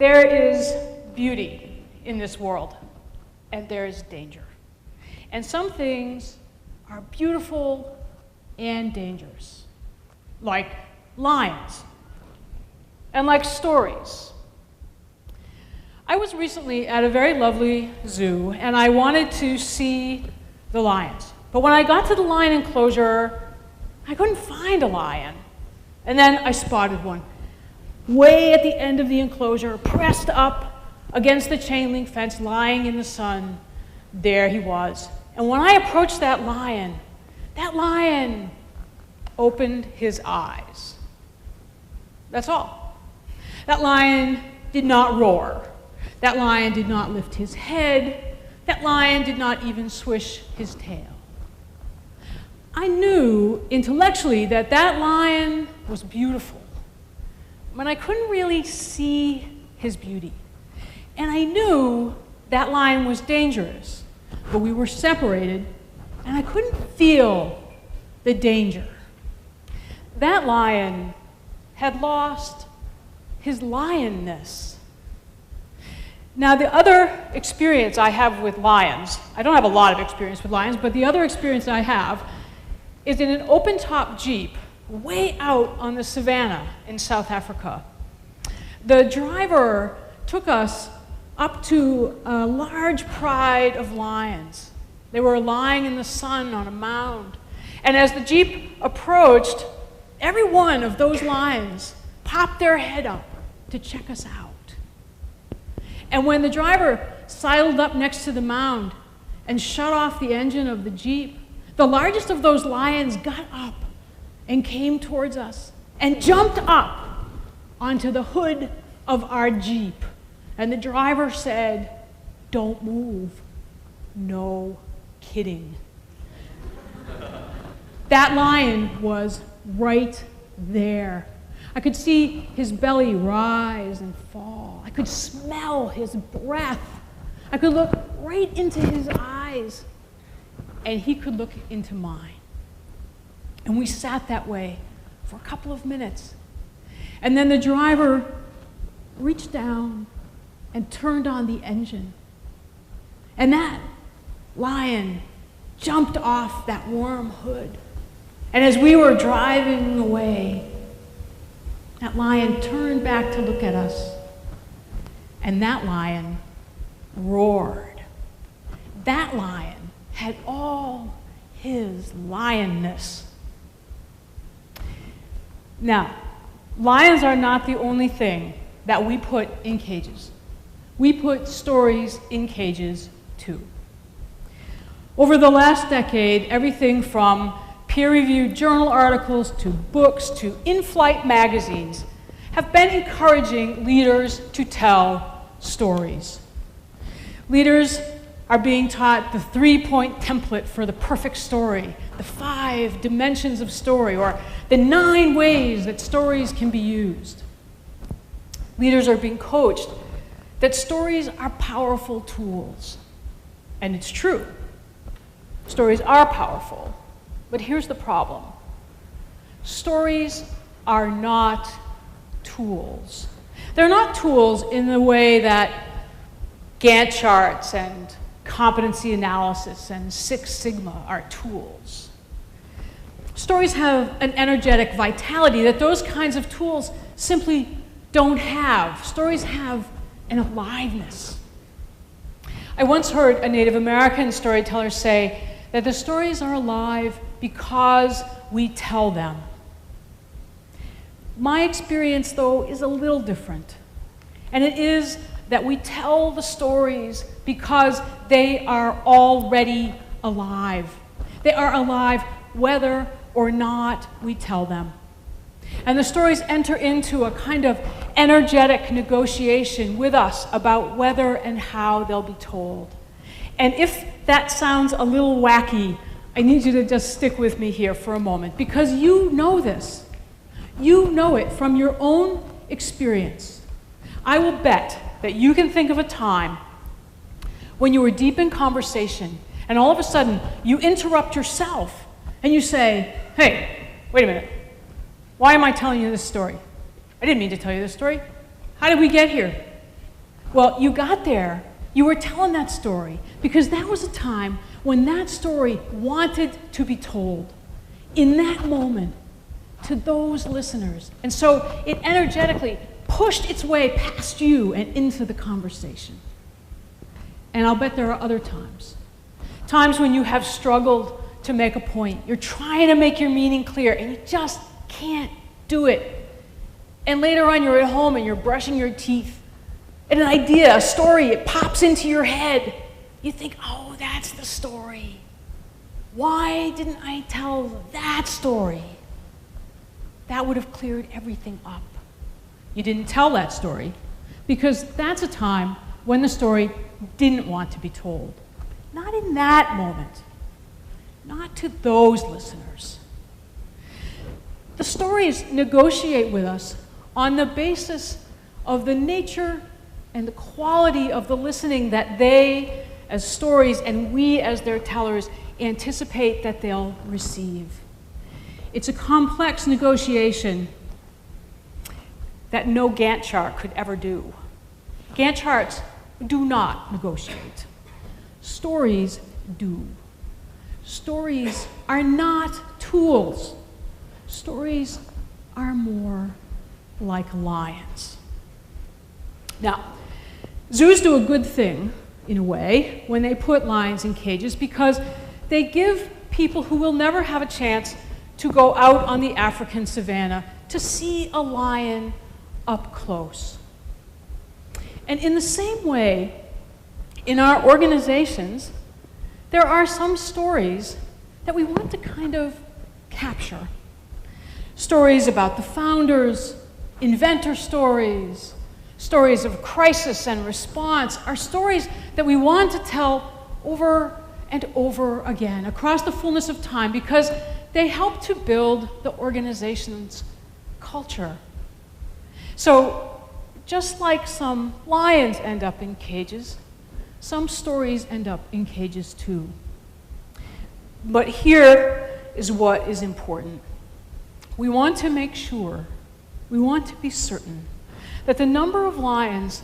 There is beauty in this world, and there is danger. And some things are beautiful and dangerous, like lions, and like stories. I was recently at a very lovely zoo, and I wanted to see the lions. But when I got to the lion enclosure, I couldn't find a lion. And then I spotted one, way at the end of the enclosure, pressed up against the chain link fence, lying in the sun. There he was. And when I approached that lion opened his eyes. That's all. That lion did not roar. That lion did not lift his head. That lion did not even swish his tail. I knew intellectually that that lion was beautiful, but I couldn't really see his beauty. And I knew that lion was dangerous, but we were separated, and I couldn't feel the danger. That lion had lost his lionness. Now, the other experience I have with lions, I don't have a lot of experience with lions, but the other experience I have is in an open-top Jeep way out on the savannah in South Africa. The driver took us up to a large pride of lions. They were lying in the sun on a mound. And as the Jeep approached, every one of those lions popped their head up to check us out. And when the driver sidled up next to the mound and shut off the engine of the Jeep, the largest of those lions got up and came towards us and jumped up onto the hood of our Jeep. And the driver said, "Don't move." No kidding. That lion was right there. I could see his belly rise and fall. I could smell his breath. I could look right into his eyes, and he could look into mine. And we sat that way for a couple of minutes. And then the driver reached down and turned on the engine. And that lion jumped off that warm hood. And as we were driving away, that lion turned back to look at us. And that lion roared. That lion had all his lionness. Now, lions are not the only thing that we put in cages. We put stories in cages too. Over the last decade, everything from peer-reviewed journal articles to books to in-flight magazines have been encouraging leaders to tell stories. Leaders are being taught the 3-point template for the perfect story, the 5 dimensions of story, or the 9 ways that stories can be used. Leaders are being coached that stories are powerful tools. And it's true. Stories are powerful. But here's the problem. Stories are not tools. They're not tools in the way that Gantt charts and competency analysis and Six Sigma are tools. Stories have an energetic vitality that those kinds of tools simply don't have. Stories have an aliveness. I once heard a Native American storyteller say that the stories are alive because we tell them. My experience, though, is a little different. And it is that we tell the stories because they are already alive. They are alive whether or not we tell them. And the stories enter into a kind of energetic negotiation with us about whether and how they'll be told. And if that sounds a little wacky, I need you to just stick with me here for a moment, because you know this. You know it from your own experience. I will bet that you can think of a time when you were deep in conversation and all of a sudden you interrupt yourself and you say, "Hey, wait a minute. Why am I telling you this story? I didn't mean to tell you this story. How did we get here? Well, you got there. You were telling that story because that was a time when that story wanted to be told in that moment to those listeners. And so it energetically pushed its way past you and into the conversation. And I'll bet there are other times. Times when you have struggled to make a point. You're trying to make your meaning clear and you just can't do it. And later on you're at home and you're brushing your teeth and an idea, a story, it pops into your head. You think, oh, that's the story. Why didn't I tell that story? That would have cleared everything up. You didn't tell that story because that's a time when the story didn't want to be told. Not in that moment. Not to those listeners. The stories negotiate with us on the basis of the nature and the quality of the listening that they, as stories, and we, as their tellers, anticipate that they'll receive. It's a complex negotiation that no Gantt chart could ever do. Gantt charts do not negotiate. Stories do. Stories are not tools. Stories are more like lions. Now, zoos do a good thing, in a way, when they put lions in cages because they give people who will never have a chance to go out on the African savanna to see a lion up close. And in the same way, in our organizations, there are some stories that we want to kind of capture. Stories about the founders, inventor stories, stories of crisis and response are stories that we want to tell over and over again across the fullness of time because they help to build the organization's culture. So just like some lions end up in cages, some stories end up in cages too. But here is what is important. We want to make sure, we want to be certain that the number of lions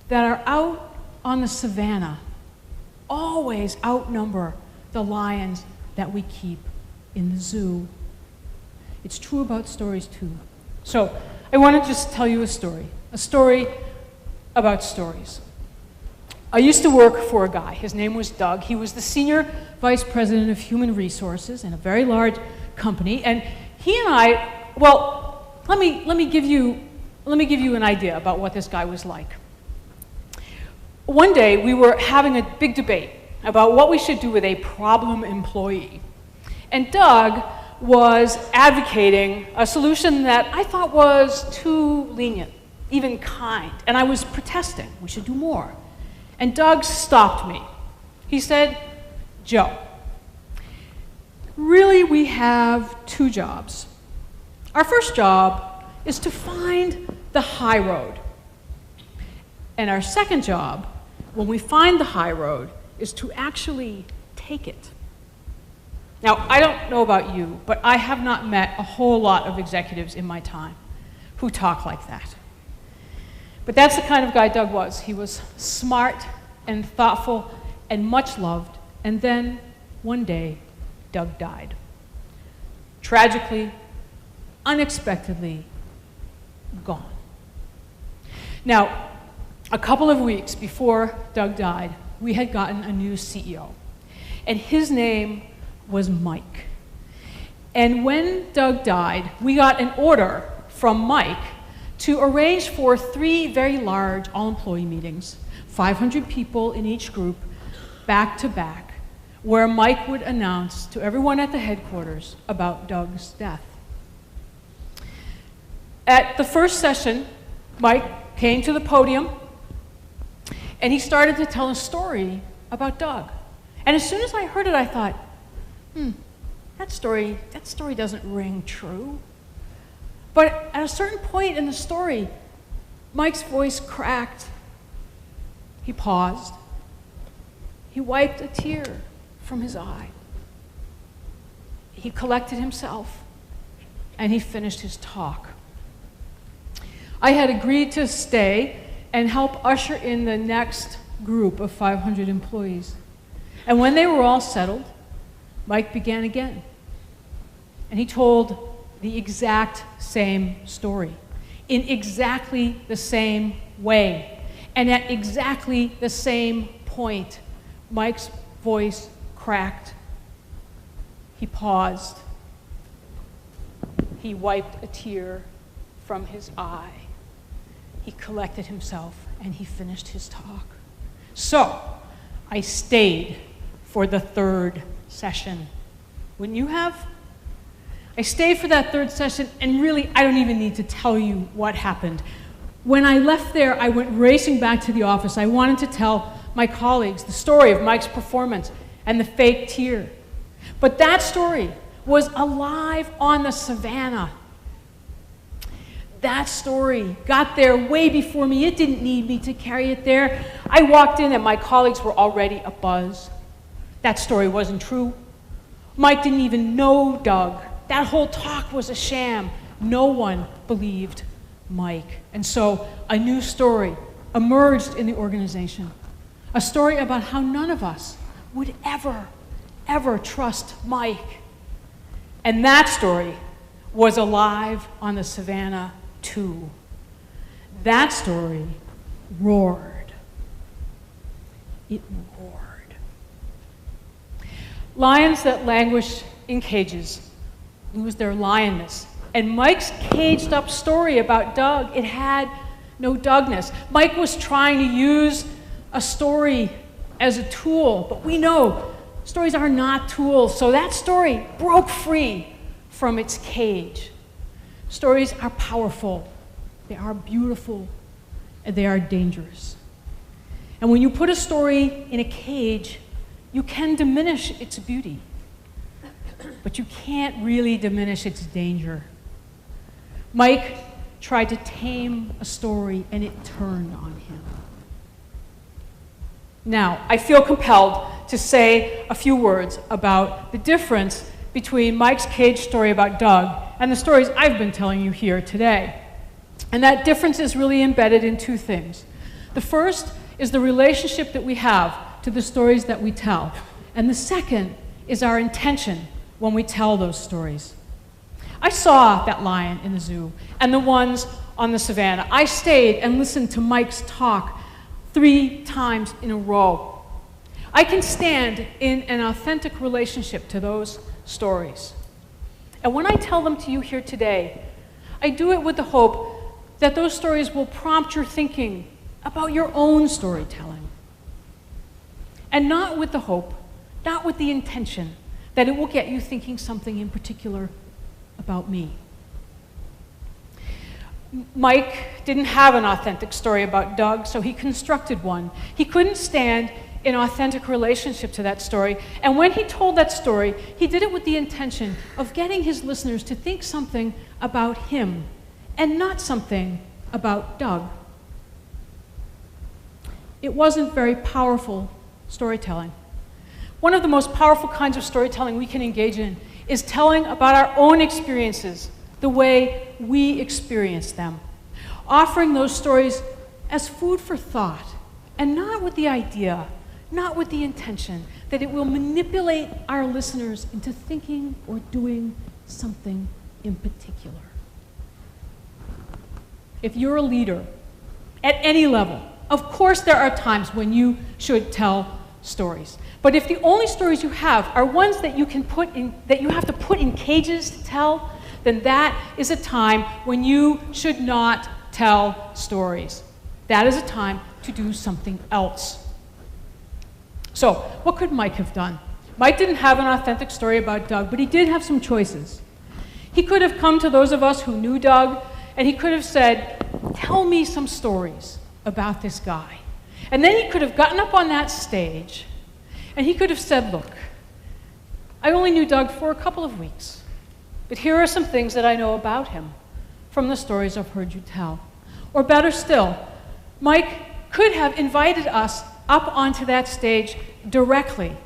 that are out on the savannah always outnumber the lions that we keep in the zoo. It's true about stories too. So I want to just tell you a story about stories. I used to work for a guy. His name was Doug. He was the senior vice president of human resources in a very large company. And he and I, well, let me give you an idea about what this guy was like. One day we were having a big debate about what we should do with a problem employee. And Doug was advocating a solution that I thought was too lenient, even kind. And I was protesting, we should do more. And Doug stopped me. He said, Joe, really we have two jobs. Our first job is to find the high road. And our second job, when we find the high road, is to actually take it. Now, I don't know about you, but I have not met a whole lot of executives in my time who talk like that. But that's the kind of guy Doug was. He was smart and thoughtful and much loved. And then, one day, Doug died. Tragically, unexpectedly, gone. Now, a couple of weeks before Doug died, we had gotten a new CEO. And his name was Mike. And when Doug died, we got an order from Mike to arrange for 3 very large all-employee meetings, 500 people in each group, back to back, where Mike would announce to everyone at the headquarters about Doug's death. At the first session, Mike came to the podium and he started to tell a story about Doug. And as soon as I heard it, I thought, that story doesn't ring true. But at a certain point in the story, Mike's voice cracked. He paused. He wiped a tear from his eye. He collected himself, and he finished his talk. I had agreed to stay and help usher in the next group of 500 employees. And when they were all settled, Mike began again. And he told the exact same story, in exactly the same way, and at exactly the same point. Mike's voice cracked. He paused. He wiped a tear from his eye. He collected himself, and he finished his talk. So, I stayed for the third session. Wouldn't you have? I stayed for that third session, and really, I don't even need to tell you what happened. When I left there, I went racing back to the office. I wanted to tell my colleagues the story of Mike's performance and the fake tear. But that story was alive on the savannah. That story got there way before me. It didn't need me to carry it there. I walked in and my colleagues were already abuzz. That story wasn't true. Mike didn't even know Doug. That whole talk was a sham. No one believed Mike. And so a new story emerged in the organization. A story about how none of us would ever trust Mike. And that story was alive on the savannah too. That story roared. It roared. Lions that languish in cages lose their lionness. And Mike's caged up story about Doug, it had no Dougness. Mike was trying to use a story as a tool, but we know stories are not tools, so that story broke free from its cage. Stories are powerful, they are beautiful, and they are dangerous. And when you put a story in a cage, you can diminish its beauty, but you can't really diminish its danger. Mike tried to tame a story, and it turned on him. Now, I feel compelled to say a few words about the difference between Mike's cage story about Doug and the stories I've been telling you here today. And that difference is really embedded in two things. The first is the relationship that we have to the stories that we tell. And the second is our intention when we tell those stories. I saw that lion in the zoo and the ones on the savannah. I stayed and listened to Mike's talk 3 times in a row. I can stand in an authentic relationship to those stories. And when I tell them to you here today, I do it with the hope that those stories will prompt your thinking about your own storytelling. And not with the hope, not with the intention that it will get you thinking something in particular about me. Mike didn't have an authentic story about Doug, so he constructed one. He couldn't stand in authentic relationship to that story, and when he told that story, he did it with the intention of getting his listeners to think something about him and not something about Doug. It wasn't very powerful storytelling. One of the most powerful kinds of storytelling we can engage in is telling about our own experiences the way we experience them, offering those stories as food for thought, and not with the idea, not with the intention that it will manipulate our listeners into thinking or doing something in particular. If you're a leader at any level, of course there are times when you should tell stories. But if the only stories you have are ones that you have to put in cages to tell, then that is a time when you should not tell stories. That is a time to do something else. So, what could Mike have done? Mike didn't have an authentic story about Doug, but he did have some choices. He could have come to those of us who knew Doug, and he could have said, "Tell me some stories about this guy." And then he could have gotten up on that stage, and he could have said, "Look, I only knew Doug for a couple of weeks, but here are some things that I know about him from the stories I've heard you tell." Or better still, Mike could have invited us up onto that stage directly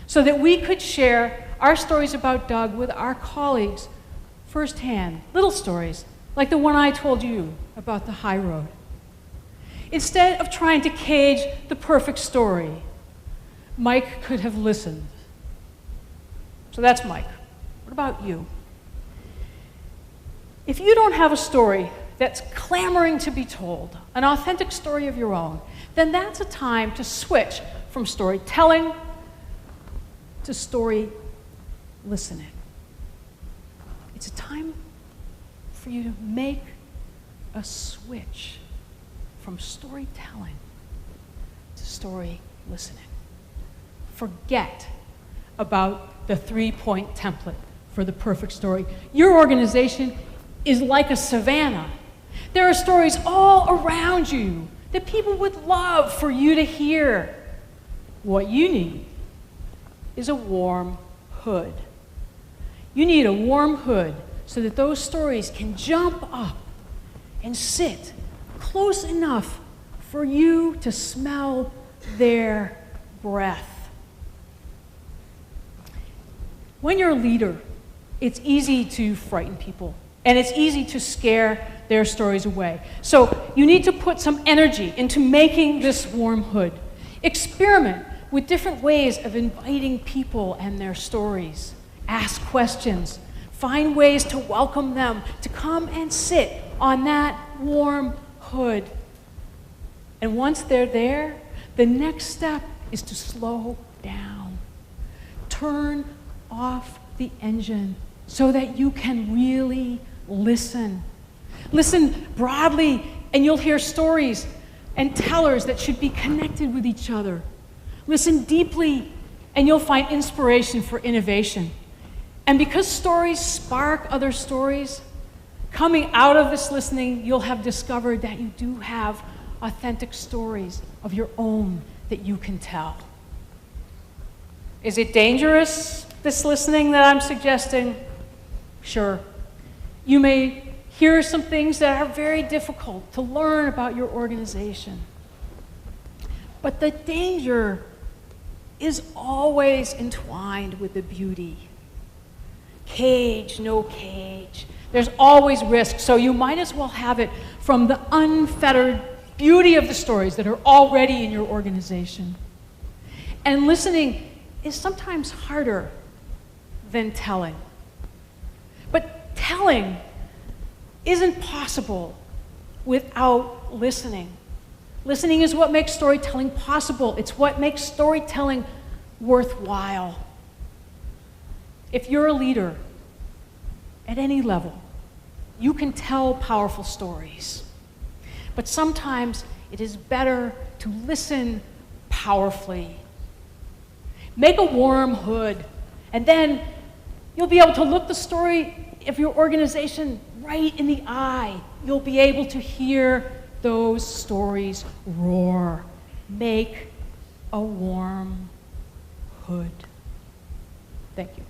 so that we could share our stories about Doug with our colleagues firsthand, little stories like the one I told you about the high road. Instead of trying to cage the perfect story, Mike could have listened. So that's Mike. What about you? If you don't have a story that's clamoring to be told, an authentic story of your own, then that's a time to switch from storytelling to story listening. It's a time for you to make a switch from storytelling to story listening. Forget about the 3-point template for the perfect story. Your organization is like a savanna. There are stories all around you that people would love for you to hear. What you need is a warm hood. You need a warm hood so that those stories can jump up and sit close enough for you to smell their breath. When you're a leader, it's easy to frighten people, and it's easy to scare their stories away. So you need to put some energy into making this warm hood. Experiment with different ways of inviting people and their stories. Ask questions. Find ways to welcome them to come and sit on that warm hood. And once they're there, the next step is to slow down. Turn off the engine so that you can really listen. Listen broadly, and you'll hear stories and tellers that should be connected with each other. Listen deeply, and you'll find inspiration for innovation. And because stories spark other stories, coming out of this listening, you'll have discovered that you do have authentic stories of your own that you can tell. Is it dangerous, this listening that I'm suggesting? Sure. You may hear some things that are very difficult to learn about your organization. But the danger is always entwined with the beauty. Cage, no cage. There's always risk, so you might as well have it from the unfettered beauty of the stories that are already in your organization. And listening is sometimes harder than telling. But telling isn't possible without listening. Listening is what makes storytelling possible. It's what makes storytelling worthwhile. If you're a leader at any level, you can tell powerful stories. But sometimes it is better to listen powerfully. Make a warm hood, and then you'll be able to look the story of your organization right in the eye. You'll be able to hear those stories roar. Make a warm hood. Thank you.